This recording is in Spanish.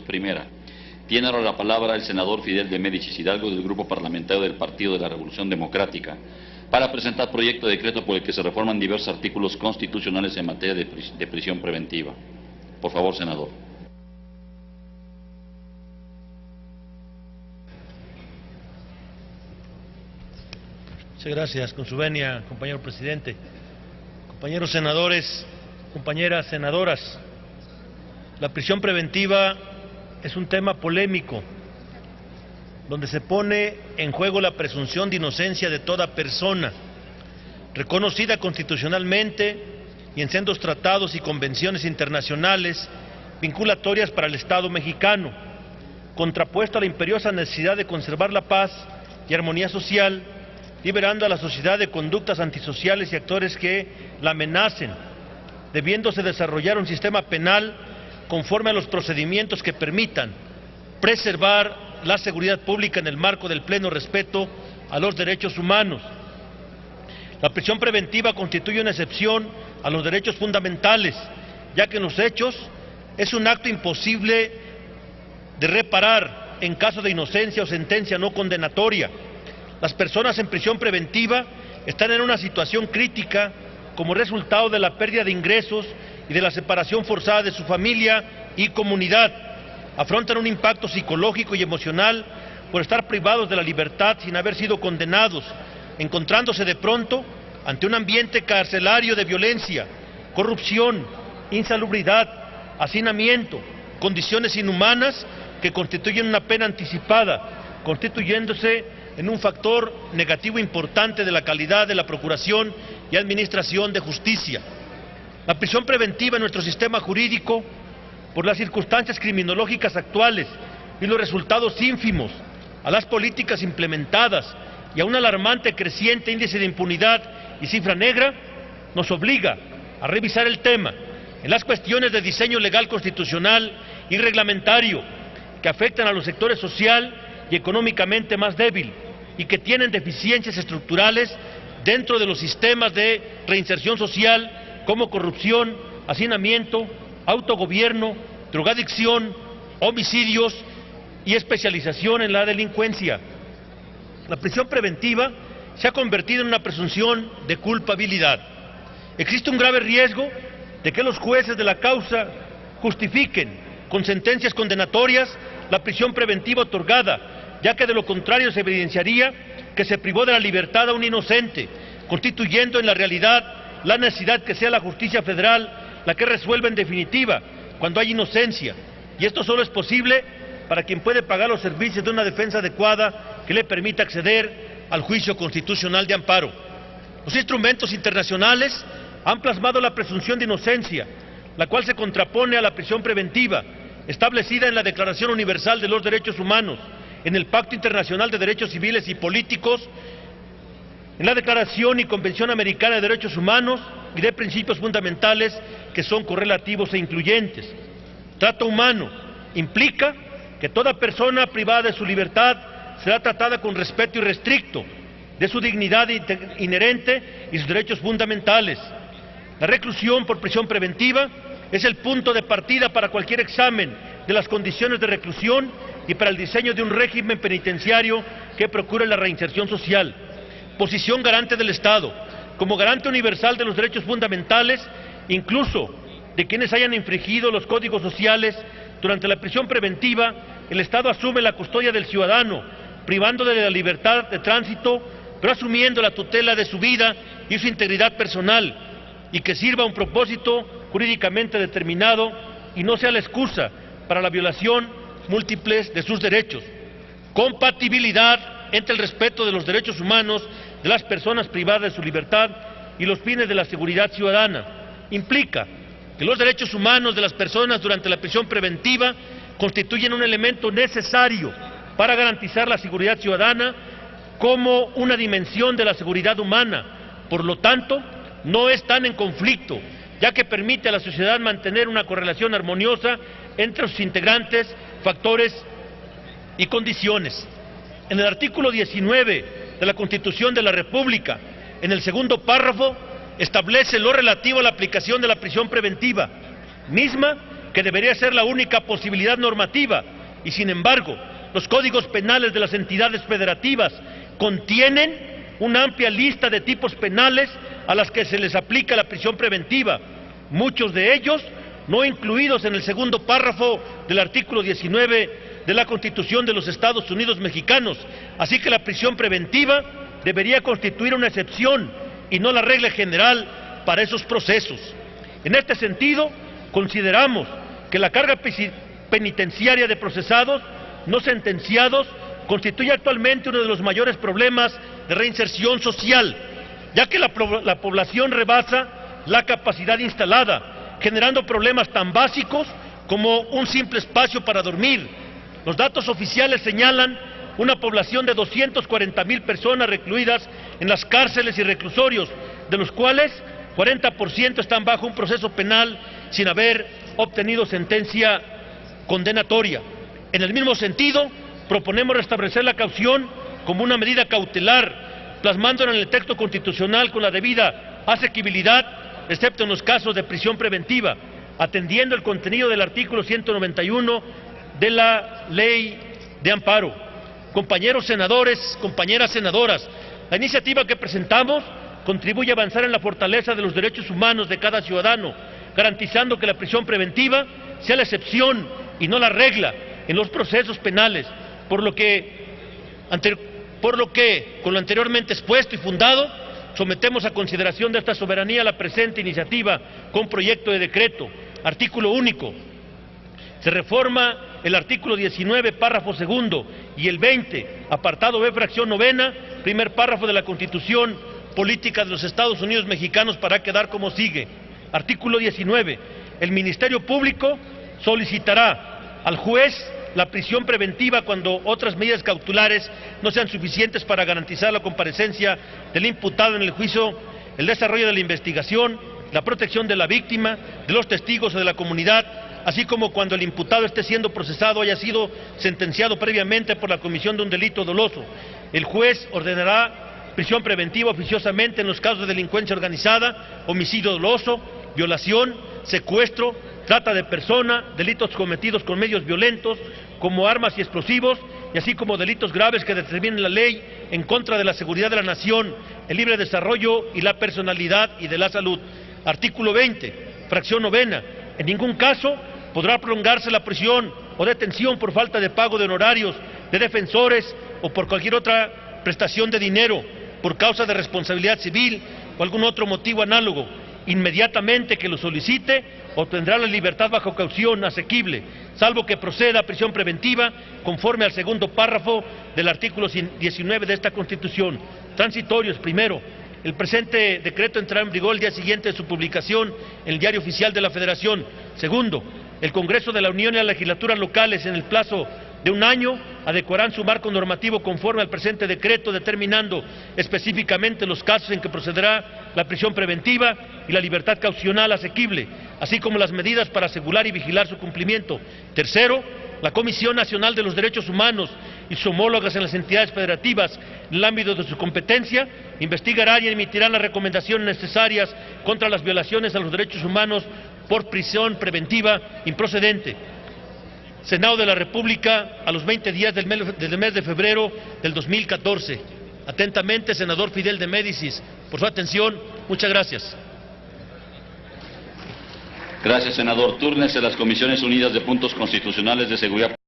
Primera. Tiene ahora la palabra el senador Fidel de Médicis Hidalgo del Grupo Parlamentario del Partido de la Revolución Democrática para presentar proyecto de decreto por el que se reforman diversos artículos constitucionales en materia de prisión preventiva. Por favor, senador. Muchas gracias, con su venia, compañero presidente. Compañeros senadores, compañeras senadoras, la prisión preventiva es un tema polémico, donde se pone en juego la presunción de inocencia de toda persona, reconocida constitucionalmente y en sendos tratados y convenciones internacionales vinculatorias para el Estado mexicano, contrapuesto a la imperiosa necesidad de conservar la paz y armonía social, liberando a la sociedad de conductas antisociales y actores que la amenacen, debiéndose desarrollar un sistema penal conforme a los procedimientos que permitan preservar la seguridad pública en el marco del pleno respeto a los derechos humanos. La prisión preventiva constituye una excepción a los derechos fundamentales, ya que en los hechos es un acto imposible de reparar en caso de inocencia o sentencia no condenatoria. Las personas en prisión preventiva están en una situación crítica como resultado de la pérdida de ingresos y de la separación forzada de su familia y comunidad. Afrontan un impacto psicológico y emocional por estar privados de la libertad sin haber sido condenados, encontrándose de pronto ante un ambiente carcelario de violencia, corrupción, insalubridad, hacinamiento, condiciones inhumanas que constituyen una pena anticipada, constituyéndose en un factor negativo importante de la calidad de la procuración y administración de justicia. La prisión preventiva en nuestro sistema jurídico, por las circunstancias criminológicas actuales y los resultados ínfimos a las políticas implementadas y a un alarmante creciente índice de impunidad y cifra negra, nos obliga a revisar el tema en las cuestiones de diseño legal constitucional y reglamentario que afectan a los sectores social y económicamente más débil y que tienen deficiencias estructurales dentro de los sistemas de reinserción social como corrupción, hacinamiento, autogobierno, drogadicción, homicidios y especialización en la delincuencia. La prisión preventiva se ha convertido en una presunción de culpabilidad. Existe un grave riesgo de que los jueces de la causa justifiquen con sentencias condenatorias la prisión preventiva otorgada, ya que de lo contrario se evidenciaría que se privó de la libertad a un inocente, constituyendo en la realidad la necesidad que sea la justicia federal la que resuelva en definitiva cuando hay inocencia, y esto solo es posible para quien puede pagar los servicios de una defensa adecuada que le permita acceder al juicio constitucional de amparo. Los instrumentos internacionales han plasmado la presunción de inocencia, la cual se contrapone a la prisión preventiva, establecida en la Declaración Universal de los Derechos Humanos, en el Pacto Internacional de Derechos Civiles y Políticos, en la Declaración y Convención Americana de Derechos Humanos y de Principios Fundamentales que son correlativos e incluyentes. Trato humano implica que toda persona privada de su libertad será tratada con respeto irrestricto de su dignidad inherente y sus derechos fundamentales. La reclusión por prisión preventiva es el punto de partida para cualquier examen de las condiciones de reclusión y para el diseño de un régimen penitenciario que procure la reinserción social. Posición garante del Estado, como garante universal de los derechos fundamentales, incluso de quienes hayan infringido los códigos sociales. Durante la prisión preventiva, el Estado asume la custodia del ciudadano, privándole de la libertad de tránsito, pero asumiendo la tutela de su vida y su integridad personal, y que sirva a un propósito jurídicamente determinado y no sea la excusa para la violación múltiples de sus derechos. Compatibilidad entre el respeto de los derechos humanos de las personas privadas de su libertad y los fines de la seguridad ciudadana. Implica que los derechos humanos de las personas durante la prisión preventiva constituyen un elemento necesario para garantizar la seguridad ciudadana como una dimensión de la seguridad humana. Por lo tanto, no están en conflicto, ya que permite a la sociedad mantener una correlación armoniosa entre sus integrantes, factores y condiciones. En el artículo 19 de la Constitución de la República, en el segundo párrafo, establece lo relativo a la aplicación de la prisión preventiva, misma que debería ser la única posibilidad normativa, y sin embargo, los códigos penales de las entidades federativas contienen una amplia lista de tipos penales a las que se les aplica la prisión preventiva, muchos de ellos no incluidos en el segundo párrafo del artículo 19 de la Constitución de los Estados Unidos mexicanos, así que la prisión preventiva debería constituir una excepción y no la regla general para esos procesos. En este sentido, consideramos que la carga penitenciaria de procesados no sentenciados constituye actualmente uno de los mayores problemas de reinserción social, ya que la población rebasa la capacidad instalada, generando problemas tan básicos como un simple espacio para dormir. Los datos oficiales señalan una población de 240,000 personas recluidas en las cárceles y reclusorios, de los cuales 40% están bajo un proceso penal sin haber obtenido sentencia condenatoria. En el mismo sentido, proponemos restablecer la caución como una medida cautelar, plasmándola en el texto constitucional con la debida asequibilidad, excepto en los casos de prisión preventiva, atendiendo el contenido del artículo 191 de la Ley de Amparo. Compañeros senadores, compañeras senadoras, la iniciativa que presentamos contribuye a avanzar en la fortaleza de los derechos humanos de cada ciudadano, garantizando que la prisión preventiva sea la excepción y no la regla en los procesos penales, por lo que, con lo anteriormente expuesto y fundado, sometemos a consideración de esta soberanía la presente iniciativa con proyecto de decreto. Artículo único. Se reforma el artículo 19, párrafo segundo, y el 20, apartado B, fracción novena, primer párrafo de la Constitución Política de los Estados Unidos Mexicanos, para quedar como sigue. Artículo 19. El Ministerio Público solicitará al juez la prisión preventiva cuando otras medidas cautelares no sean suficientes para garantizar la comparecencia del imputado en el juicio, el desarrollo de la investigación, la protección de la víctima, de los testigos o de la comunidad, así como cuando el imputado esté siendo procesado o haya sido sentenciado previamente por la comisión de un delito doloso. El juez ordenará prisión preventiva oficiosamente en los casos de delincuencia organizada, homicidio doloso, violación, secuestro, trata de persona, delitos cometidos con medios violentos como armas y explosivos, y así como delitos graves que determinen la ley en contra de la seguridad de la nación, el libre desarrollo y la personalidad y de la salud. Artículo 20, fracción novena. En ningún caso podrá prolongarse la prisión o detención por falta de pago de honorarios de defensores o por cualquier otra prestación de dinero, por causa de responsabilidad civil o algún otro motivo análogo. Inmediatamente que lo solicite, obtendrá la libertad bajo caución asequible, salvo que proceda a prisión preventiva conforme al segundo párrafo del artículo 19 de esta Constitución. Transitorios. Primero, el presente decreto entrará en vigor el día siguiente de su publicación en el Diario Oficial de la Federación. Segundo, el Congreso de la Unión y las legislaturas locales, en el plazo de un año, adecuarán su marco normativo conforme al presente decreto, determinando específicamente los casos en que procederá la prisión preventiva y la libertad caucional asequible, así como las medidas para asegurar y vigilar su cumplimiento. Tercero, la Comisión Nacional de los Derechos Humanos y sus homólogas en las entidades federativas, en el ámbito de su competencia, investigarán y emitirán las recomendaciones necesarias contra las violaciones a los derechos humanos por prisión preventiva improcedente. Senado de la República, a los 20 días del mes de febrero del 2014. Atentamente, senador Fidel de Médicis. Por su atención, muchas gracias. Gracias, senador. Túrnese las Comisiones Unidas de Puntos Constitucionales de Seguridad